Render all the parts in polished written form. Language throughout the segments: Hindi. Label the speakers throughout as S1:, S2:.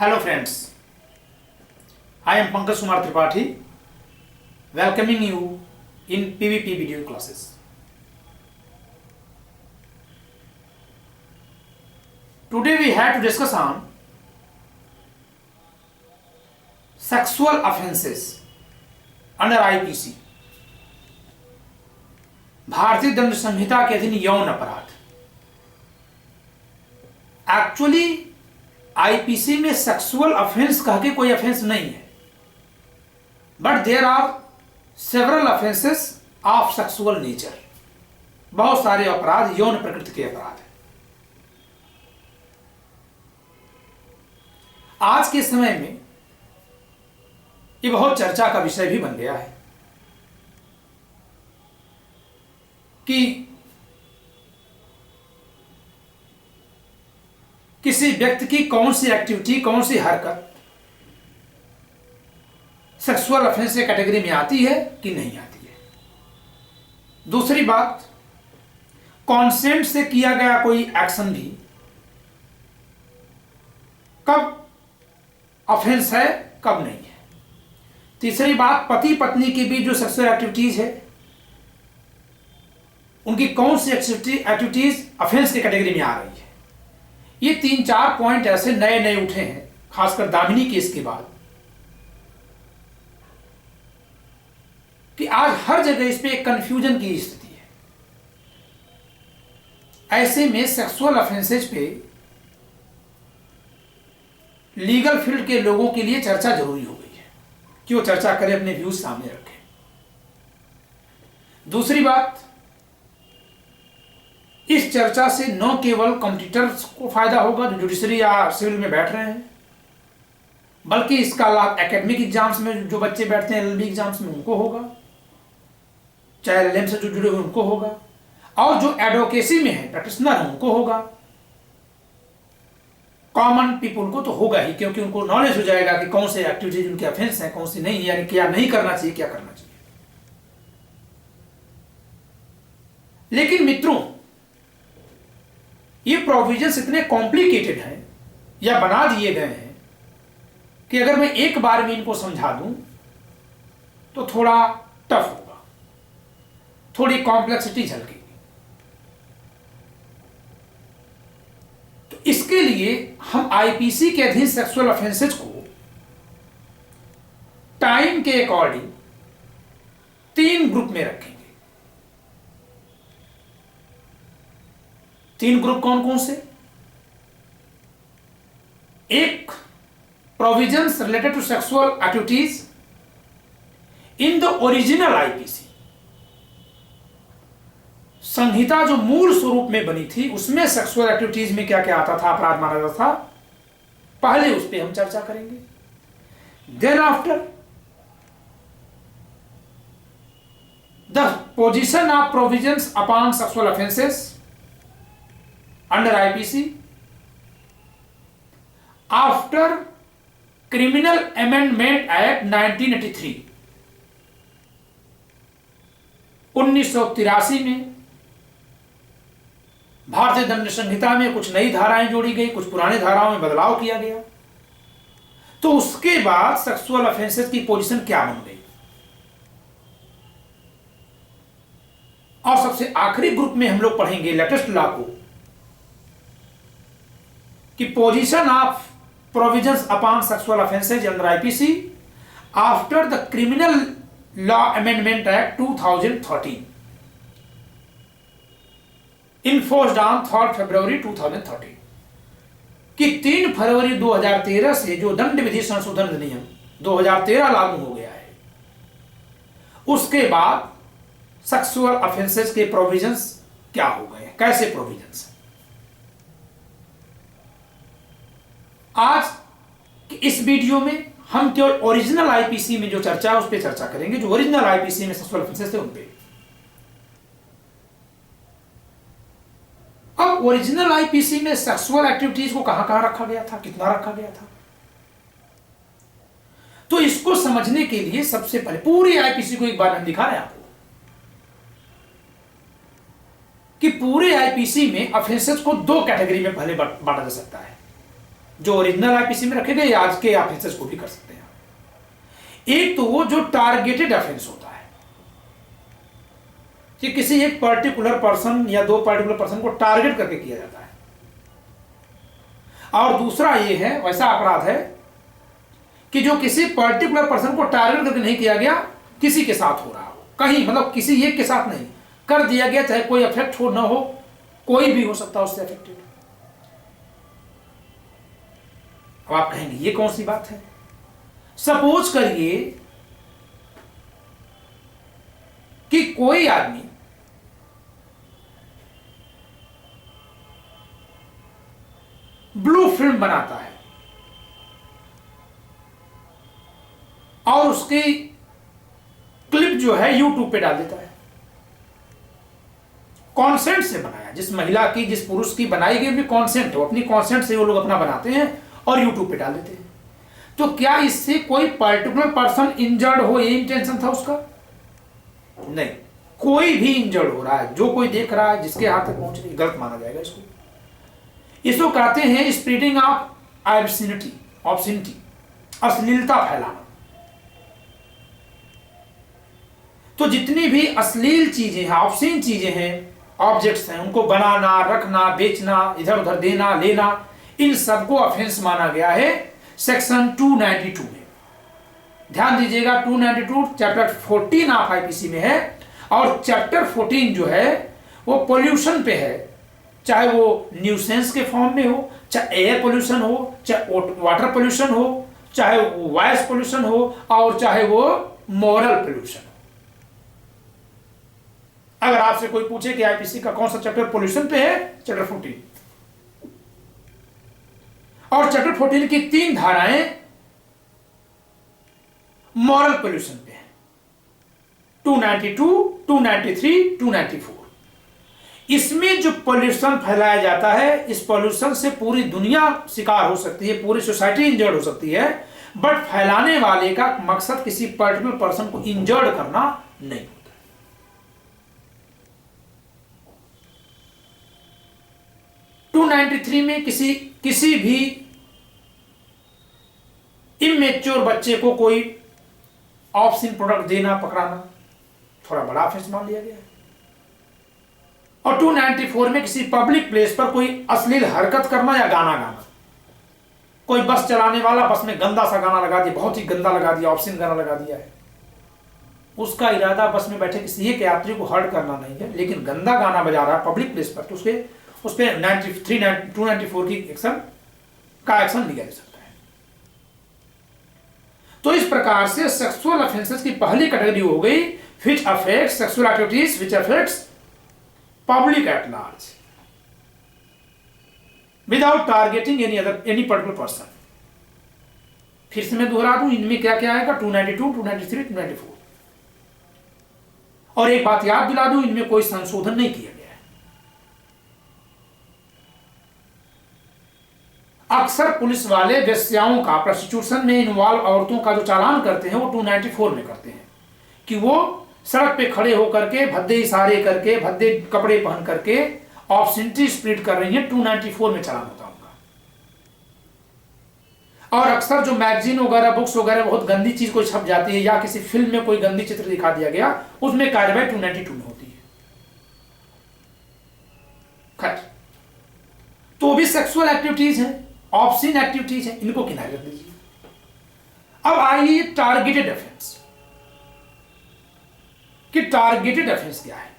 S1: Hello friends, I am Pankaj Kumar Tripathi welcoming you in PVP video classes. Today we have to discuss on sexual offences under IPC, भारतीय दंड संहिता के अधीन यौन अपराध। एक्चुअली आईपीसी में सेक्सुअल ऑफेंस कह के कोई ऑफेंस नहीं है, but there are several offences of sexual nature. बहुत सारे अपराध यौन प्रकृति के अपराध हैं। आज के समय में ये बहुत चर्चा का विषय भी बन गया है कि किसी व्यक्ति की कौन सी एक्टिविटी, कौन सी हरकत सेक्सुअल ऑफेंस के कैटेगरी में आती है कि नहीं आती है। दूसरी बात, कॉन्सेंट से किया गया कोई एक्शन भी कब ऑफेंस है, कब नहीं है। तीसरी बात, पति पत्नी के बीच जो सेक्सुअल एक्टिविटीज है उनकी कौन सी एक्टिविटीज ऑफेंस के कैटेगरी में आ रही है। ये 3-4 पॉइंट ऐसे नए नए उठे हैं, खासकर दामिनी केस के बाद, कि आज हर जगह इस पे एक कंफ्यूजन की स्थिति है। ऐसे में सेक्सुअल ऑफेंसेज पे लीगल फील्ड के लोगों के लिए चर्चा जरूरी हो गई है कि वो चर्चा करें, अपने व्यूज सामने रखें। दूसरी बात, इस चर्चा से न केवल कॉम्पिटिटर्स को फायदा होगा जो जुडिशरी या सिविल में बैठ रहे हैं, बल्कि इसका लाभ एकेडमिक एग्जाम्स में जो बच्चे बैठते हैं, एलएलबी एग्जाम्स में उनको होगा, चाहे एलएलएम से जो जुड़े हुए उनको होगा, और जो एडवोकेसी में है, प्रैक्टिशनर है, उनको होगा। कॉमन पीपल को तो होगा ही, क्योंकि उनको नॉलेज हो जाएगा कि कौन से एक्टिविटीज उनके ऑफेंस हैं, कौन सी नहीं, यानी क्या नहीं करना चाहिए, क्या करना चाहिए। लेकिन मित्रों, ये प्रोविजंस इतने कॉम्प्लिकेटेड हैं या बना दिए गए हैं कि अगर मैं एक बार में इनको समझा दूं तो थोड़ा टफ होगा, थोड़ी कॉम्प्लेक्सिटी झलकेगी। तो इसके लिए हम आईपीसी के अधीन सेक्सुअल ऑफेंसेज को टाइम के अकॉर्डिंग 3 ग्रुप में रखेंगे। 3 ग्रुप कौन कौन से? एक, provisions related to sexual activities in the original IPC. संहिता जो मूल स्वरूप में बनी थी उसमें सेक्सुअल एक्टिविटीज में क्या क्या आता था, अपराध माना जाता था, पहले उस पर हम चर्चा करेंगे। Then after, the position of provisions upon sexual offences under IPC after Criminal Amendment Act 1983, 1983 में भारतीय दंड संहिता में कुछ नई धाराएं जोड़ी गई, कुछ पुरानी धाराओं में बदलाव किया गया। तो उसके बाद सेक्सुअल ऑफेंसेस की पोजीशन क्या बन गई। और सबसे आखिरी ग्रुप में हम लोग पढ़ेंगे लेटेस्ट लॉ को, कि position of provisions upon sexual offences under IPC after the criminal law amendment act 2013 enforced on 3 फरवरी 2013, कि 3 फरवरी 2013 से जो दंड विधि संशोधन अधिनियम 2013 लागू हो गया है, उसके बाद सेक्सुअल ऑफेंसेज के प्रोविजंस क्या हो गए, कैसे प्रोविजंस। आज इस वीडियो में हम केवल ओरिजिनल आईपीसी में जो चर्चा है उस पर चर्चा करेंगे, जो ओरिजिनल आईपीसी में सेक्सुअल ऑफेंसेस थे उन पे। अब ओरिजिनल आईपीसी में सेक्सुअल एक्टिविटीज को कहां कहां रखा गया था, कितना रखा गया था, तो इसको समझने के लिए सबसे पहले पूरी आईपीसी को एक बार हम दिखा रहे हैं आपको कि पूरे आईपीसी में ऑफेंसेस को 2 कैटेगरी में पहले बांटा जा सकता है। जो ओरिजिनल आईपीसी में रखे गए या आज के ऑफेंसेस को भी कर सकते हैं। एक तो वो जो टारगेटेड ऑफेंस होता है कि किसी एक पर्टिकुलर पर्सन या दो पर्टिकुलर पर्सन को टारगेट करके किया जाता है, और दूसरा ये है वैसा अपराध है कि जो किसी पर्टिकुलर पर्सन को टारगेट करके नहीं किया गया, किसी के साथ हो रहा हो, कहीं मतलब किसी एक के साथ नहीं कर दिया गया, चाहे कोई अफेक्ट हो ना हो, कोई भी हो सकता है उससे अफेक्टेड। अब आप कहेंगे ये कौन सी बात है? सपोज करिए कि कोई आदमी ब्लू फिल्म बनाता है और उसकी क्लिप जो है यूट्यूब पे डाल देता है, कॉन्सेंट से बनाया, जिस महिला की जिस पुरुष की बनाई गई भी कॉन्सेंट हो, अपनी कॉन्सेंट से वो लोग अपना बनाते हैं और यूट्यूब पे डाल देते हैं। तो क्या इससे कोई पर्टिकुलर पर्सन इंजर्ड हो, ये इंटेंशन था उसका? नहीं, कोई भी इंजर्ड हो रहा है, जो कोई देख रहा है, जिसके हाथ तक पहुंच रही, गलत माना जाएगा इसको। इसको कहते हैं स्प्रेडिंग ऑफ ऑब्सिनिटी, अश्लीलता फैलाना। तो जितनी भी अश्लील चीजें हैं, ऑब्सीन चीजें हैं, ऑब्जेक्ट्स हैं, उनको बनाना, रखना, बेचना, इधर उधर देना, लेना, इन सबको ऑफेंस माना गया है सेक्शन 292 में। ध्यान दीजिएगा, 292 चैप्टर 14 ऑफ आईपीसी में है, और चैप्टर 14 जो है वो पोल्यूशन पे है, चाहे वो न्यूसेंस के फॉर्म में हो, चाहे एयर पोल्यूशन हो, चाहे वाटर पोल्यूशन हो, चाहे वो वॉइस पोल्यूशन हो, और चाहे वो मॉरल पोल्यूशन हो। अगर आपसे कोई पूछे कि आईपीसी का कौन सा चैप्टर पोल्यूशन पे है, चैप्टर 14। और चैप्टर 14 की 3 धाराएं मॉरल पोल्यूशन पे है, 292, 293, 294। इसमें जो पोल्यूशन फैलाया जाता है, इस पोल्यूशन से पूरी दुनिया शिकार हो सकती है, पूरी सोसाइटी इंजर्ड हो सकती है, बट फैलाने वाले का मकसद किसी पर्टिकुलर पर्सन को इंजर्ड करना नहीं होता। 293 में किसी भी इमेच्योर बच्चे को कोई ऑब्सीन प्रोडक्ट देना, पकड़ाना, थोड़ा बड़ा ऑफेंस मान लिया गया है। और 294 में किसी पब्लिक प्लेस पर कोई अश्लील हरकत करना या गाना गाना, कोई बस चलाने वाला बस में गंदा सा गाना लगा दिया, बहुत ही गंदा लगा दिया, ऑब्सीन गाना लगा दिया है, उसका इरादा बस में बैठे किसी एक यात्री को हर्ट करना नहीं है, लेकिन गंदा गाना बजा रहा है पब्लिक प्लेस पर, तो उस पर 294 की एक्शन लिया जा सकता है। तो इस प्रकार से सेक्सुअल ऑफेंसेस की पहली कैटेगरी हो गई which affects sexual activities which affects public at large without targeting any particular person. फिर से मैं दोहरा दूं, इनमें क्या क्या आएगा, 292, 293, 294। और एक बात याद दिला दूं, इनमें कोई संशोधन नहीं किया गया है। अक्सर पुलिस वाले वेश्याओं का, प्रोस्टिट्यूशन में इन्वॉल्व औरतों का जो चालान करते हैं वो 294 में करते हैं, कि वो सड़क पे खड़े होकर के भद्दे इशारे करके, भद्दे कपड़े पहन करके ऑब्सिनिटी स्प्रेड कर रही है, 294 में चालान होता उनका। और अक्सर जो मैगजीन वगैरह, बुक्स वगैरह बहुत गंदी चीज कोई छप जाती है, या किसी फिल्म में कोई गंदी चित्र दिखा दिया गया, उसमें कार्रवाई 292 में होती है। खैर, तो भी सेक्सुअल एक्टिविटीज है, ऑब्सीन एक्टिविटीज है, इनको किनारे रख दीजिए। अब आइए टारगेटेड ऑफेंस, कि टारगेटेड ऑफेंस क्या है।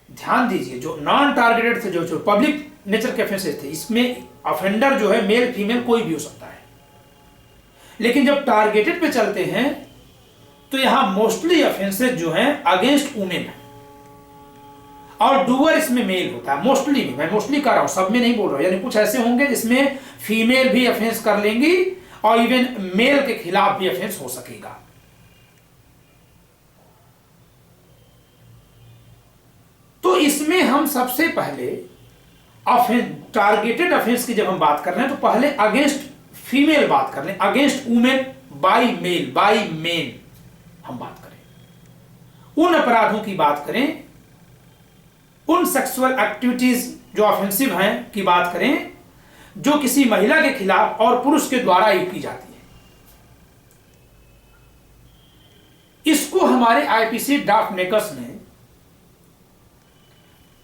S1: ध्यान दीजिए, जो नॉन टारगेटेड थे, जो पब्लिक नेचर के ऑफेंसेस थे, इसमें ऑफेंडर जो है मेल फीमेल कोई भी हो सकता है, लेकिन जब टारगेटेड पे चलते हैं तो यहां मोस्टली ऑफेंसेस जो हैं अगेंस्ट वुमेन है, और डूअर इसमें मेल होता है। मोस्टली में, मैं मोस्टली कर रहा हूं, सब में नहीं बोल रहा हूं, यानी कुछ ऐसे होंगे जिसमें फीमेल भी ऑफेंस कर लेंगी और इवन मेल के खिलाफ भी ऑफेंस हो सकेगा। तो इसमें हम सबसे पहले टारगेटेड ऑफेंस की जब हम बात कर रहे हैं तो पहले अगेंस्ट फीमेल बात कर लें, against women by male, by men हम बात करें, उन अपराधों की बात करें, उन सेक्सुअल एक्टिविटीज जो ऑफेंसिव हैं की बात करें जो किसी महिला के खिलाफ और पुरुष के द्वारा ही की जाती है। इसको हमारे आईपीसी ड्राफ्ट मेकर्स ने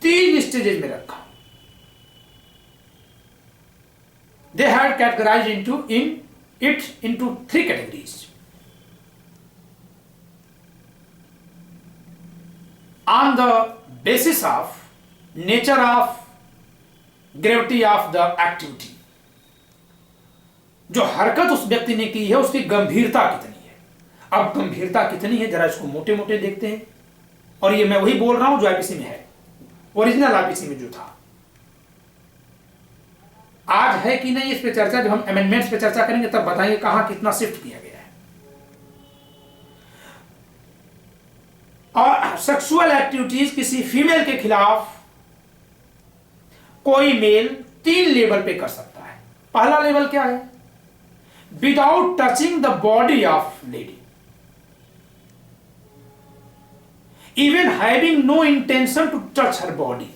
S1: 3 स्टेजेस में रखा। They had categorized into 3 categories. On the basis of nature of gravity of the activity, जो हरकत उस व्यक्ति ने की है उसकी गंभीरता कितनी है। अब गंभीरता कितनी है जरा इसको मोटे मोटे देखते हैं, और ये मैं वही बोल रहा हूं जो आईपीसी में है, ओरिजिनल आईपीसी में जो था। आज है कि नहीं इस पे चर्चा, जब हम अमेंडमेंट्स पे चर्चा करेंगे तब बताएंगे कहां कितना शिफ्ट किया गया है। और सेक्सुअल एक्टिविटीज किसी फीमेल के खिलाफ कोई मेल 3 लेवल पे कर सकता है। पहला लेवल क्या है? Without touching the body of lady, even having no intention to touch her body.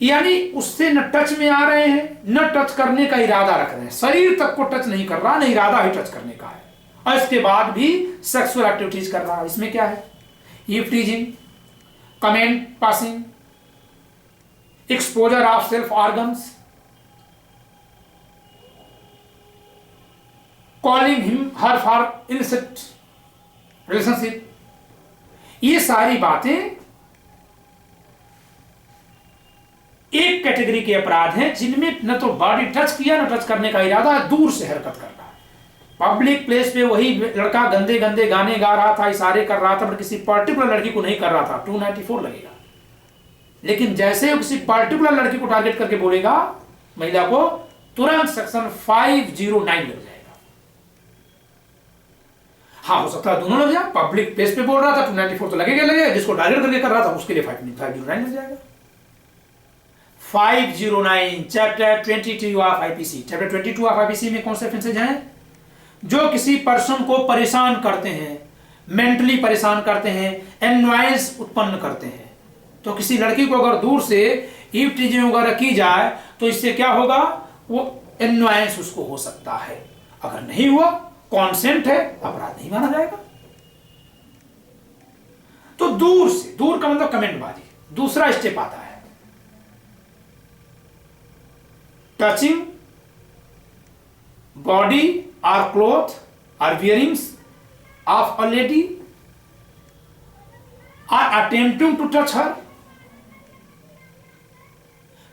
S1: यानी उससे न टच में आ रहे हैं, न टच करने का इरादा रख रहे हैं, शरीर तक को टच नहीं कर रहा, न इरादा ही टच करने का है, और इसके बाद भी सेक्सुअल एक्टिविटीज कर रहा है। इसमें क्या है? Eve teasing, comment passing, exposure of self organs, calling him her for illicit relationship, ये सारी बातें एक कैटेगरी के अपराध हैं जिनमें न तो बॉडी टच किया न टच करने का इरादा, दूर से हरकत कर रहा है। पब्लिक प्लेस पे वही लड़का गंदे गंदे गाने गा रहा था, इशारे कर रहा था, पर किसी पर्टिकुलर लड़की को नहीं कर रहा था, 294 लगेगा। लेकिन जैसे किसी पर्टिकुलर लड़की को टारगेट करके बोलेगा महिला को, तुरंत सेक्शन 509 लग जाएगा। हाँ, हो सकता है दोनों लग जाए। पब्लिक प्लेस पे बोल रहा था 294 तो लगेगा, जिसको टारगेट करके कर रहा था उसके लिए 509 लग जाएगा। 509 chapter 22 of IPC. Chapter 22 of IPC में कौन से ऑफेंसेज हैं? जो किसी पर्सन को परेशान करते हैं, मेंटली परेशान करते हैं, एनवायंस उत्पन्न करते हैं। तो किसी लड़की को अगर दूर से ईव टीजिंग वगैरह की जाए तो इससे क्या होगा? वो एनवायंस उसको हो सकता है। अगर नहीं हुआ, कॉन्सेंट है, अपराध नहीं माना जाएगा। तो दूर से, दूर का मतलब कमेंटबाजी। दूसरा स्टेप आता है touching body or cloth or wearings of a lady, or attempting to touch her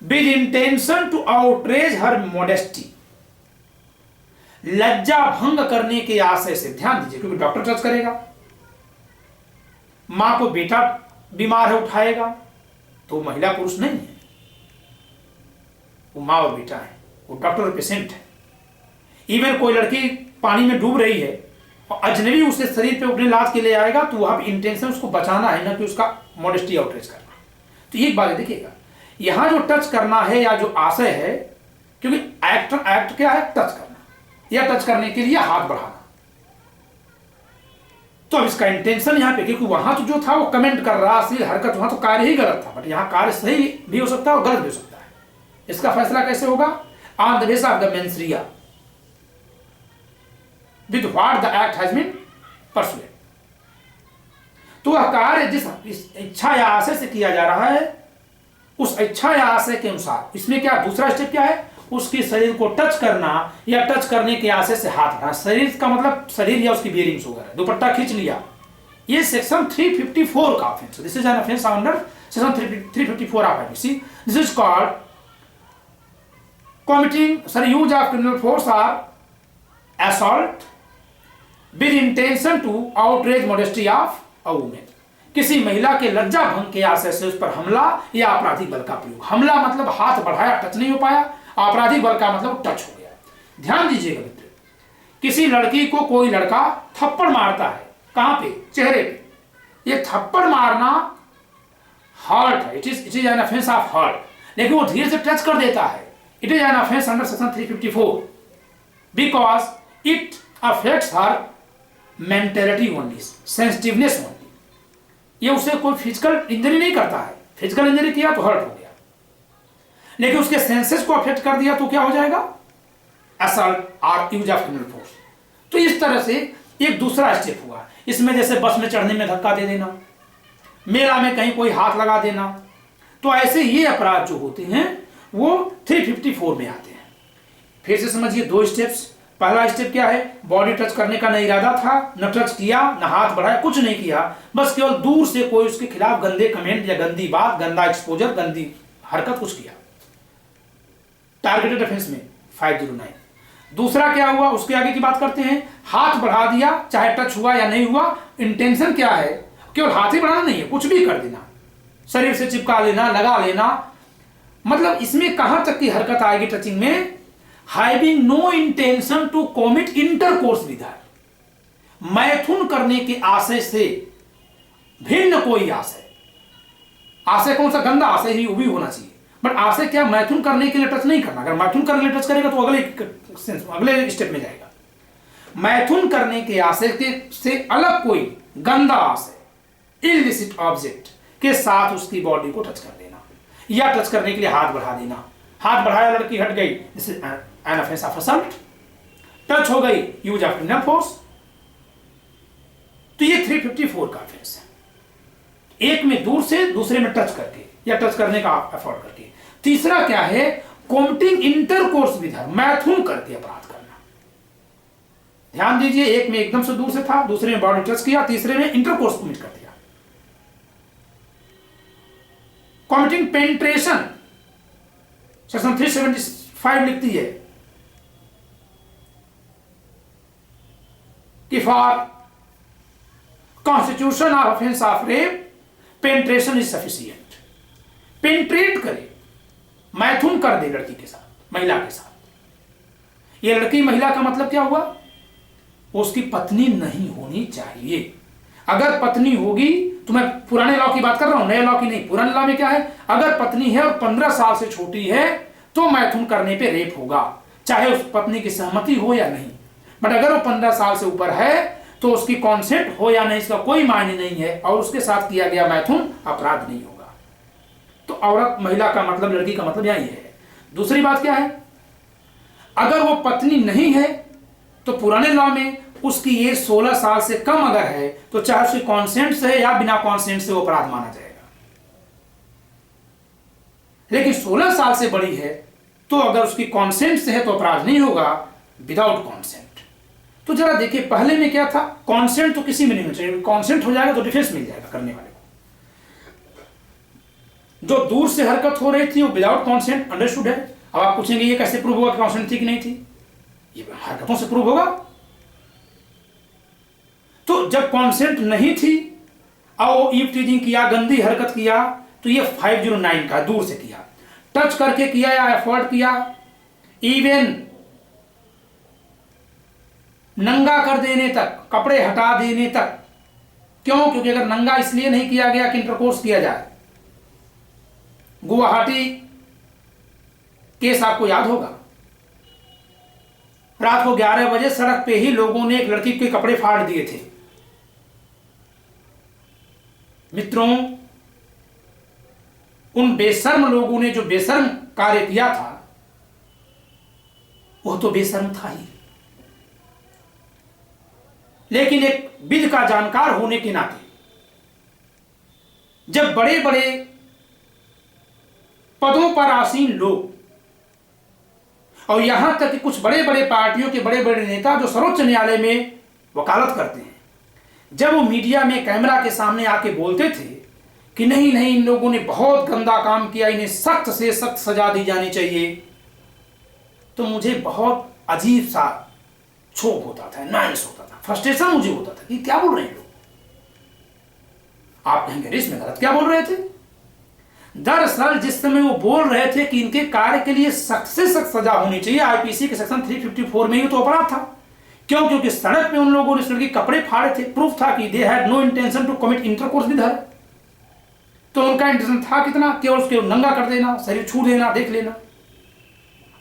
S1: with intention to outrage her modesty, लज्जा भंग करने के आशय से। ध्यान दीजिए, क्योंकि डॉक्टर टच करेगा, मां को बेटा बीमार है उठाएगा, तो महिला पुरुष नहीं है, वो माँ और बेटा है, वो डॉक्टर और पेशेंट है। इवन कोई लड़की पानी में डूब रही है और अजनबी उसे शरीर पे अपने लाश के लिए आएगा, तो वहां इंटेंशन उसको बचाना है, ना कि उसका मॉडेस्टी आउटरीच करना। तो एक बात देखिएगा, यहां जो टच करना है या जो आशय है, क्योंकि एक्ट क्या है? टच करना, या टच करने के लिए हाथ बढ़ाना। तो अब इसका इंटेंशन यहां पे, क्योंकि वहां तो जो था वो कमेंट कर रहा, असली हरकत, वहां तो कार्य ही गलत था, बट यहां कार्य सही भी हो सकता है और गलत भी हो सकता है। इसका फैसला कैसे होगा? On the basis of the mens rea with what the act has been persuaded. तो वह कार्य जिस इच्छा या आशय से किया जा रहा है, उस इच्छा या आशय के अनुसार। इसमें क्या दूसरा स्टेप क्या है? उसके शरीर को टच करना या टच करने के आशय से हाथ बढ़ाना। शरीर का मतलब शरीर या उसकी बियरिंग्स वगैरह, दुपट्टा खींच लिया, ये सेक्शन 354 का offence. This is an offence under section 354 of IPC. This is called committing use of criminal force or assault with intention to outrage modesty of a woman। किसी महिला के लज्जा भंग के आशय से उस पर हमला या आपराधिक बल का प्रयोग। हमला मतलब हाथ बढ़ाया, टच नहीं हो पाया। आपराधिक बल का मतलब टच हो गया। ध्यान दीजिएगा मित्र, किसी लड़की को कोई लड़का थप्पड़ मारता है, कहां पे? चेहरे पे। ये थप्पड़ मारना हर्ट है, it is an offence of hurt. लेकिन वो धीरे से टच कर देता है, it is an offense under section 354 because it affects her mentality only, sensitiveness only। ये उसे कोई फिजिकल इंजरी नहीं करता है, फिजिकल इंजरी किया तो हर्ट हो गया, लेकिन उसके सेंसेस को अफेक्ट कर दिया तो क्या हो जाएगा, असल्ट और यूज ऑफ क्रिमिनल फोर्स। तो इस तरह से एक दूसरा स्टेप हुआ इसमें, जैसे बस में चढ़ने में धक्का दे देना, मेला में कहीं कोई हाथ लगा देना। तो ऐसे ये अपराध जो होते हैं वो 354 में आते हैं। फिर से समझिए दो स्टेप्स। पहला स्टेप क्या है, बॉडी टच करने का न इरादा था, न टच किया, न हाथ बढ़ाया, कुछ नहीं किया, बस केवल दूर से कोई उसके खिलाफ गंदे कमेंट या गंदी बात, गंदा एक्सपोजर, गंदी हरकत कुछ किया, टारगेटेड ऑफेंस में 509। दूसरा क्या हुआ, उसके आगे की बात करते हैं, हाथ बढ़ा दिया, चाहे टच हुआ या नहीं हुआ, इंटेंशन क्या है, केवल हाथ ही बढ़ाना नहीं है, कुछ भी कर देना, शरीर से चिपका लेना, लगा लेना। मतलब इसमें कहां तक की हरकत आएगी टचिंग में, having no intention to commit intercourse with her, मैथुन करने के आशय से भिन्न कोई आशय, आशय कौन सा, गंदा आशय ही भी होना चाहिए, बट आशय क्या, मैथुन करने के लिए टच नहीं करना। अगर मैथुन करने के लिए टच करेगा तो अगले स्टेप में जाएगा। मैथुन करने के आशय के से अलग कोई गंदा आशय, इलिसिट ऑब्जेक्ट के साथ उसकी बॉडी को टच कर देना, या टच करने के लिए हाथ बढ़ा देना, हाथ बढ़ाया लड़की हट गई, this is an offence of assault. Touch हो गई, यूज ऑफ क्रिमिनल फोर्स। तो ये 354 का ऑफेंस है, एक में दूर से, दूसरे में टच करके या टच करने का एफर्ट करके। तीसरा क्या है, कॉमिटिंग इंटरकोर्स विद हर, मैथुन करके अपराध करना। ध्यान दीजिए, एक में एकदम से दूर से था, दूसरे में बॉडी टच किया, तीसरे में इंटरकोर्स कमिट कर दिया। कॉमिटिंग पेनिट्रेशन, सेक्शन 375 लिखती है कि for constitution of offence of rape penetration is sufficient. Penetrate करे, मैथुन कर दे लड़की के साथ, महिला के साथ। ये लड़की महिला का मतलब क्या हुआ, उसकी पत्नी नहीं होनी चाहिए। अगर पत्नी होगी, तो मैं पुराने लॉ की बात कर रहा हूं, नए लॉ की नहीं। पुराने लॉ में क्या है, अगर पत्नी है और 15 साल से छोटी है तो मैथुन करने पे रेप होगा, चाहे उस पत्नी की सहमति हो या नहीं। बट अगर वो 15 साल से ऊपर है तो उसकी कॉन्सेंट हो या नहीं, इसका कोई मायने नहीं है, और उसके साथ किया गया मैथुन अपराध नहीं होगा। तो औरत, महिला का मतलब, लड़की का मतलब यही है। दूसरी बात क्या है, अगर वो पत्नी नहीं है तो पुराने लॉ में उसकी एज 16 साल से कम अगर है तो चाहे उसकी कॉन्सेंट से या बिना कॉन्सेंट से वो अपराध माना जाएगा। लेकिन 16 साल से बड़ी है तो अगर उसकी कॉन्सेंट से है तो अपराध नहीं होगा, विदाउट कॉन्सेंट। तो जरा देखिए, पहले में क्या था, कॉन्सेंट तो किसी में नहीं होना चाहिए, कॉन्सेंट हो जाएगा तो डिफेंस मिल जाएगा करने वाले को। जो दूर से हरकत हो रही थी वो विदाउट कॉन्सेंट, अंडरस्टूड है। अब आप पूछेंगे ये कैसे प्रूव होगा कि कॉन्सेंट थी कि नहीं थी, ये हरकतों से प्रूव होगा। तो जब कॉन्सेंट नहीं थी और वो ईव टीजिंग किया, गंदी हरकत किया, तो ये 509 का, दूर से किया, टच करके किया या एफर्ट किया, इवन नंगा कर देने तक, कपड़े हटा देने तक। क्यों, क्योंकि अगर नंगा इसलिए नहीं किया गया कि इंटरकोर्स किया जाए। गुवाहाटी केस आपको याद होगा, रात को 11 बजे सड़क पे ही लोगों ने एक लड़की के कपड़े फाड़ दिए थे। मित्रों, उन बेशर्म लोगों ने जो बेशर्म कार्य किया था वो तो बेशर्म था ही, लेकिन एक विधि का जानकार होने के नाते जब बड़े बड़े पदों पर आसीन लोग, और यहां तक कि कुछ बड़े बड़े पार्टियों के बड़े बड़े नेता जो सर्वोच्च न्यायालय में वकालत करते हैं, जब वो मीडिया में कैमरा के सामने आके बोलते थे कि नहीं नहीं, इन लोगों ने बहुत गंदा काम किया, इन्हें सख्त से सख्त सजा दी जानी चाहिए, तो मुझे बहुत अजीब सा क्षोभ होता था, नाइस होता था, फ्रस्ट्रेशन मुझे होता था कि क्या बोल रहे हैं लोग। आप कहेंगे इसमें गलत क्या बोल रहे थे। दरअसल जिस समय वो बोल रहे थे कि इनके कार्य के लिए सख्त से सख्त सजा होनी चाहिए, आईपीसी के सेक्शन 354 में ही तो अपराध था। क्यों, क्योंकि सड़क पे उन लोगों ने इस लड़की कपड़े फाड़े थे, प्रूफ था कि they had no intention to commit intercourse with her. तो उनका इंटेंशन था कितना, केवल उसके नंगा कर देना, शरीर छू देना, देख लेना,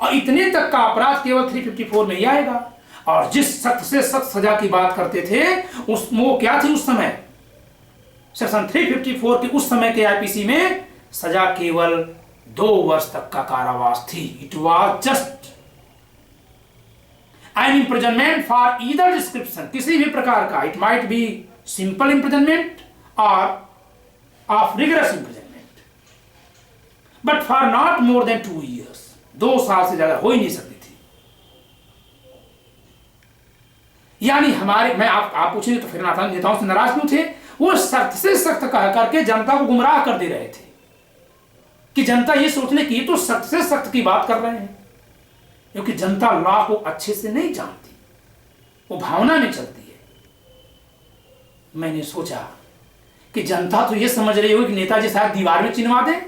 S1: और इतने तक का अपराध केवल 354 में ही आएगा। और जिस सख्त से सख्त सजा की बात करते थे, उस वो क्या थी उस समय, सेक्शन 354 के उस समय के आईपीसी में सजा केवल 2 वर्ष तक का कारावास थी। It was just an imprisonment for either description, किसी भी प्रकार का, it might be simple imprisonment और of rigorous imprisonment, but for not more than 2 years, 2 साल से ज्यादा हो ही नहीं सकती थी। यानी हमारे, मैं आप पूछेंगे तो फिर नेताओं से नाराज क्यों थे? वो सख्त से सख्त कह करके जनता को गुमराह कर दे रहे थे कि जनता ये सोचने की तो सख्त से सख्त की बात कर रहे हैं, क्योंकि जनता लॉ को अच्छे से नहीं जानती, वो भावना में चलती है। मैंने सोचा कि जनता तो ये समझ रही होगी कि नेताजी शायद दीवार में चिनवा दे,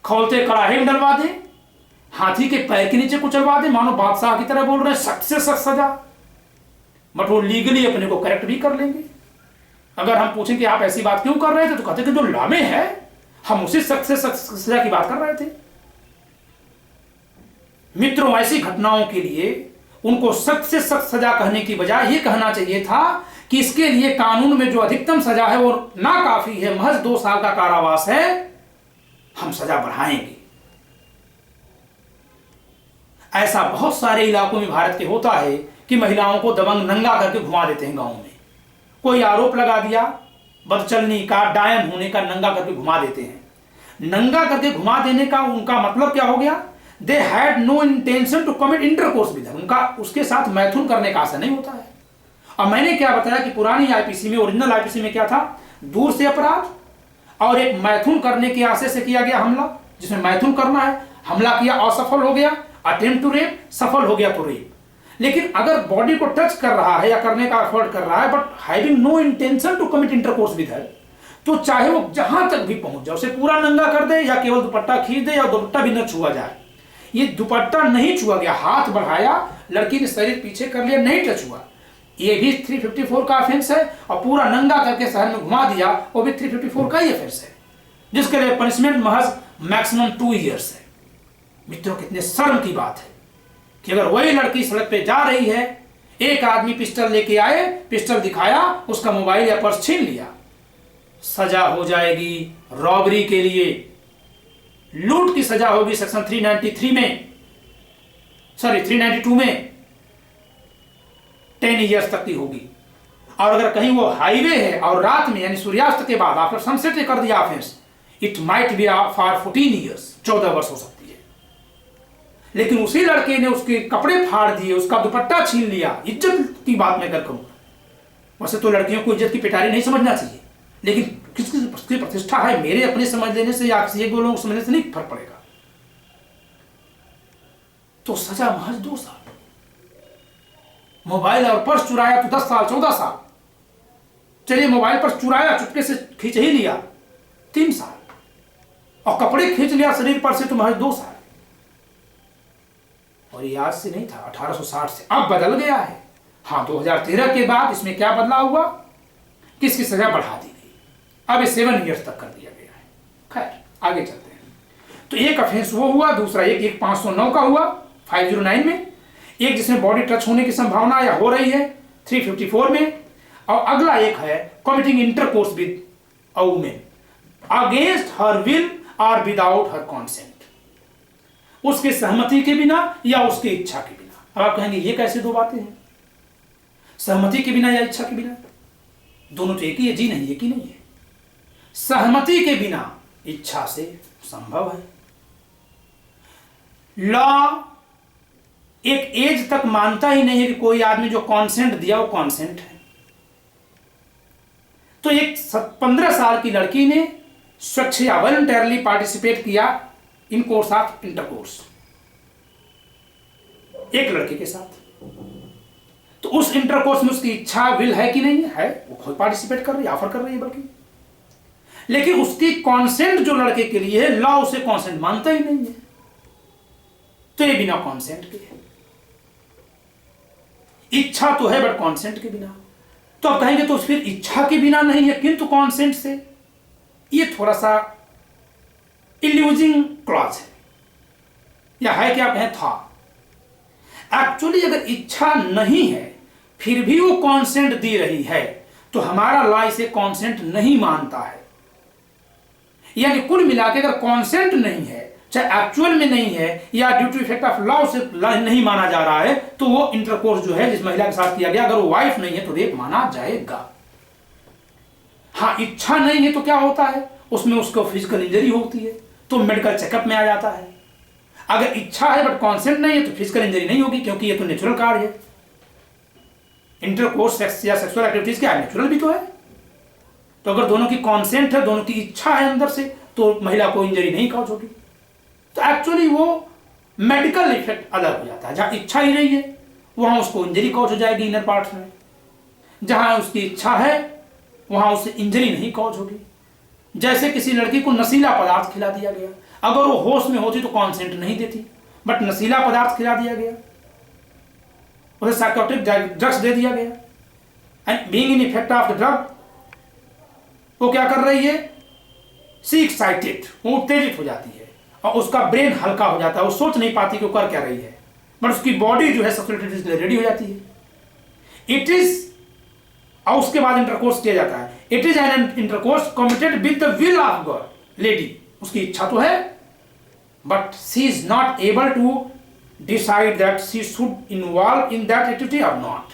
S1: खोलते कड़ाहे में डलवा दे, हाथी के पैर के नीचे कुचलवा दे, मानो बादशाह की तरह बोल रहे हैं सख्त से सख्त सजा, बट वो लीगली अपने को करेक्ट भी कर लेंगे। अगर हम पूछें कि आप ऐसी बात क्यों कर रहे थे, तो कहते कि जो लॉ में है हम उसी सख्त से सख्त सजा की बात कर रहे थे। मित्रों, ऐसी घटनाओं के लिए उनको सख्त से सख्त सजा कहने की बजाय ये कहना चाहिए था कि इसके लिए कानून में जो अधिकतम सजा है वो ना काफी है, महज 2 साल का कारावास है, हम सजा बढ़ाएंगे। ऐसा बहुत सारे इलाकों में भारत के होता है कि महिलाओं को दबंग नंगा करके घुमा देते हैं। गांव में कोई आरोप लगा दिया बदचलनी का, डायन होने का, नंगा करके घुमा देते हैं। नंगा करके घुमा देने का उनका मतलब क्या हो गया? They had no intention to commit intercourse with, उनका उसके साथ मैथुन करने का आशा नहीं होता है। अब मैंने क्या बताया कि पुरानी आईपीसी में, ओरिजिनल आईपीसी में क्या था? दूर से अपराध और एक मैथुन करने के आशय से किया गया हमला, जिसमें मैथुन करना है, हमला किया, असफल हो गया, अटेम्प्ट टू रेप, सफल हो गया तो रेप। लेकिन अगर बॉडी को टच कर रहा है या करने का एफर्ट कर रहा है but having no intention to commit intercourse with her, तो चाहे वो जहां तक भी पहुंच जाए, उसे पूरा नंगा कर दे या केवल दुपट्टा खींच दे या दुपट्टा भी न छुआ जाए। ये दुपट्टा नहीं छुआ गया, हाथ बढ़ाया, लड़की ने शरीर पीछे कर लिया, नहीं टच हुआ, ये भी 354 का ऑफेंस है। और पूरा नंगा करके शहर में घुमा दिया, वो भी 354 का ही ऑफेंस है, जिसके लिए पनिशमेंट महज मैक्सिमम 2 years है। मित्रों, कितने शर्म की बात है कि अगर वही लड़की सड़क पे जा रही है, एक आदमी पिस्टल लेके आए, पिस्टल दिखाया, उसका मोबाइल या पर्स छीन लिया, सजा हो जाएगी रॉबरी के लिए, लूट की सजा होगी सेक्शन 393 में, सॉरी 392 में 10 years तक की होगी। और अगर कहीं वो हाईवे है और रात में यानी सूर्यास्त के बाद आफ्टर सनसेट कर दिया offence, it might B for 14 years, 14 वर्ष हो सकती है। लेकिन उसी लड़के ने उसके कपड़े फाड़ दिए, उसका दुपट्टा छीन लिया, इज्जत की बात मैं कर करूंगा। वैसे तो लड़कियों को इज्जत की पिटारी नहीं समझना चाहिए, लेकिन किसकी प्रतिष्ठा है, मेरे अपने समझ लेने से या किसी एक दो लोगों समझने से नहीं फर्क पड़ेगा। तो सजा महज 2 साल, मोबाइल और पर्स चुराया तो 10 साल 14 साल, चलिए मोबाइल पर्स चुराया, चुपके से खींच ही लिया 3 साल, और कपड़े खींच लिया शरीर पर से तो महज 2 साल। और ये आज से नहीं था, 1860 से, अब बदल गया है। हाँ, 2013 के बाद इसमें क्या बदलाव हुआ कि इसकी सजा बढ़ा दी गई, अब ये 7 years तक कर दिया गया है। खैर आगे चलते हैं। तो एक ऑफेंस वो हुआ, दूसरा एक 509 का हुआ 509 में, एक जिसमें बॉडी टच होने की संभावना या हो रही है 354 में, और अगला एक है committing intercourse with a women against her will और विदाउट हर कॉन्सेंट, उसकी सहमति के बिना या उसकी इच्छा के बिना। अब आप कहेंगे ये कैसे 2 बातें हैं, सहमति के बिना या इच्छा के बिना? दोनों तो एक ही है जी? नहीं, एक ही नहीं है। सहमति के बिना इच्छा से संभव है। लॉ एक एज तक मानता ही नहीं है कि कोई आदमी जो कॉन्सेंट दिया वो कॉन्सेंट है। तो एक 15 साल की लड़की ने स्वेच्छा वॉलंटरली पार्टिसिपेट किया इन कोर्स ऑफ इंटरकोर्स एक लड़के के साथ, तो उस इंटरकोर्स में उसकी इच्छा विल है कि नहीं है? वो खुद पार्टिसिपेट कर रही है, ऑफर कर रही है बल्कि, लेकिन उसकी कॉन्सेंट जो लड़के के लिए है, लॉ उसे कॉन्सेंट मानता ही नहीं है, तो ये बिना कॉन्सेंट के है। इच्छा तो है बट कॉन्सेंट के बिना। तो आप कहेंगे तो फिर इच्छा के बिना नहीं है किंतु कॉन्सेंट से, ये थोड़ा सा इल्यूजिंग क्लॉज है, या है कि आप कहें था। एक्चुअली अगर इच्छा नहीं है फिर भी वो कॉन्सेंट दे रही है तो हमारा लॉ इसे कॉन्सेंट नहीं मानता है। यानी कुल मिला के अगर कॉन्सेंट नहीं है, चाहे एक्चुअल में नहीं है या due to effect of law से नहीं माना जा रहा है, तो वो इंटरकोर्स जो है जिस महिला के साथ किया गया, अगर वो वाइफ नहीं है तो रेप माना जाएगा। हाँ, इच्छा नहीं है तो क्या होता है, उसमें उसको फिजिकल इंजरी होती है तो मेडिकल चेकअप में आ जाता है। अगर इच्छा है बट कॉन्सेंट नहीं है तो फिजिकल इंजरी नहीं होगी, क्योंकि ये तो नेचुरल कार्य है। इंटरकोर्स सेक्स या सेक्सुअल एक्टिविटीज क्या है, नेचुरल भी तो है। तो अगर दोनों की कॉन्सेंट है, दोनों की इच्छा है अंदर से, तो महिला को इंजरी नहीं कॉज होगी। तो एक्चुअली वो मेडिकल इफेक्ट अलग हो जाता है। जहां इच्छा ही नहीं है वहां उसको इंजरी कॉज हो जाएगी इनर पार्ट्स में, जहां उसकी इच्छा है वहां उसे इंजरी नहीं कॉज होगी। जैसे किसी लड़की को नशीला पदार्थ खिला दिया गया, अगर वो होश में होती तो कॉन्सेंट नहीं देती, बट नशीला पदार्थ खिला दिया गया, उसे साइकोटिक ड्रग्स दे दिया गया, and being in effect of the drug वो क्या कर रही है, सी एक्साइटेड, वो उत्तेजित हो जाती है और उसका ब्रेन हल्का हो जाता है, वो सोच नहीं पाती कि वो कर क्या रही है, बट उसकी बॉडी जो है सेक्सुअल एक्टिविटीज के लिए रेडी हो जाती है। इट इज, और उसके बाद इंटरकोर्स किया जाता है। It is an intercourse committed with the will of God. Lady, उसकी इच्छा तो है but she is not able to decide that she should involve in that activity और not.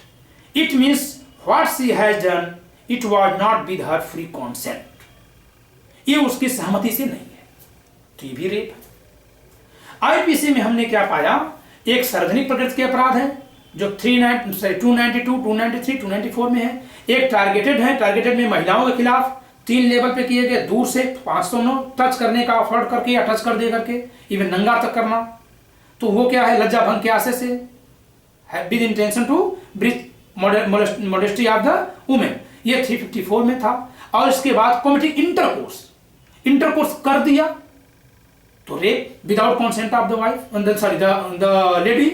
S1: It means what she has done it was not with her free consent, ये उसकी सहमति से नहीं है, तो ये भी रेप है। आईपीसी में हमने क्या पाया, एक सार्वजनिक प्रकृति के अपराध है जो 292, 293, 294 में है। एक टारगेटेड है, टारगेटेड में महिलाओं के खिलाफ 3 लेवल पे किए गए, दूर से 509 टच करने का अफोर्ड करके या टच कर दे करके, इवन नंगा तक करना, तो वो क्या है, लज्जा भंग के आशय से with intention to breach modesty of the women, ये 354 में था। और इसके बाद कॉमेटिक इंटरकोर्स कर दिया तो rape without consent of the wife, sorry the lady.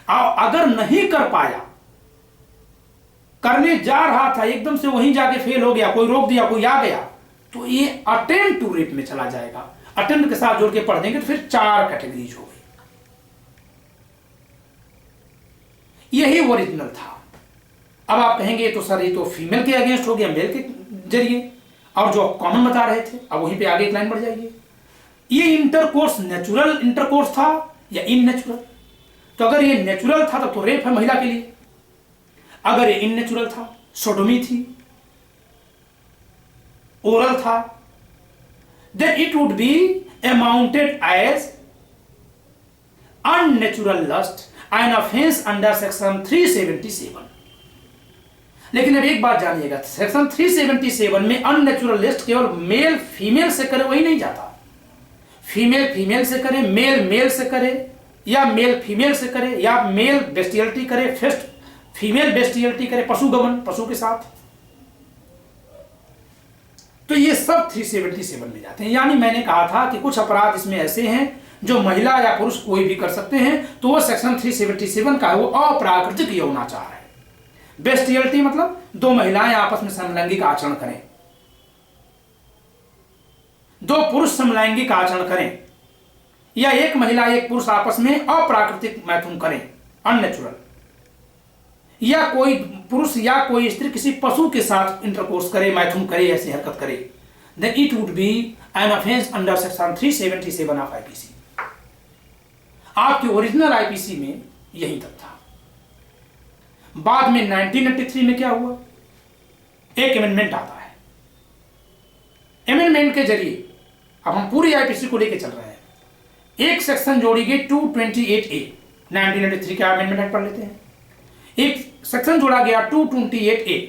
S1: अगर नहीं कर पाया, करने जा रहा था, एकदम से वहीं जाके फेल हो गया, कोई रोक दिया, कोई आ गया, तो ये अटेम्प्ट टू रेप में चला जाएगा। अटेम्प्ट के साथ जोड़ के पढ़ देंगे तो फिर 4 कैटेगरीज हो गई। यही ओरिजिनल था। अब आप कहेंगे तो सर ये तो फीमेल के अगेंस्ट हो गया, मेल के जरिए, और जो कॉमन बता रहे थे, अब वहीं पे आगे एक लाइन बढ़ जाइए। ये इंटरकोर्स नेचुरल इंटरकोर्स था या इननेचुरल? तो अगर ये नेचुरल था तो रेप है महिला के लिए। अगर ये इननेचुरल था, सोडोमी थी, ओरल था, then it would be amounted as unnatural lust, an offence under section 377। लेकिन अब एक बात जानिएगा, सेक्शन 377 में अननेचुरल लिस्ट केवल मेल फीमेल से करे वही नहीं जाता। फीमेल फीमेल से करे, मेल मेल से करे, या मेल फीमेल से करे, या मेल बेस्टियलिटी करे, फेस्ट फीमेल बेस्टियलिटी करे, पशुगमन, पशु के साथ, तो ये सब 377 में जाते हैं। यानी मैंने कहा था कि कुछ अपराध इसमें ऐसे हैं जो महिला या पुरुष कोई भी कर सकते हैं, तो वो सेक्शन 377 का है, वो अप्राकृतिक यौनाचार है। बेस्टियलिटी मतलब 2 महिलाएं आपस में समलैंगिक आचरण करें, 2 पुरुष समलैंगिक आचरण करें, या 1 महिला 1 पुरुष आपस में अप्राकृतिक मैथुन करें, अननेचुरल, या कोई पुरुष या कोई स्त्री किसी पशु के साथ इंटरकोर्स करे, मैथुन करे, ऐसी हरकत करे, then it would be an offence under section 377 of IPC. आपके ओरिजिनल आईपीसी में यही तक था। बाद में 1983 में क्या हुआ, एक अमेंडमेंट आता है। अमेंडमेंट के जरिए अब हम पूरी आईपीसी को लेकर चल रहे हैं, एक सेक्शन जोड़ी गई 228A, 1983 का अमेंडमेंट एक्ट पढ़ लेते हैं। एक सेक्शन जोड़ा गया 228A,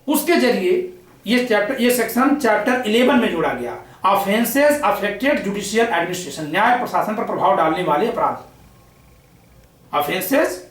S1: उसके जरिए ये सेक्शन चैप्टर 11 में जोड़ा गया, ऑफेंसेस अफेक्टेड जुडिशियल एडमिनिस्ट्रेशन, न्याय प्रशासन पर प्रभाव डालने वाले अपराध। ऑफेंसेस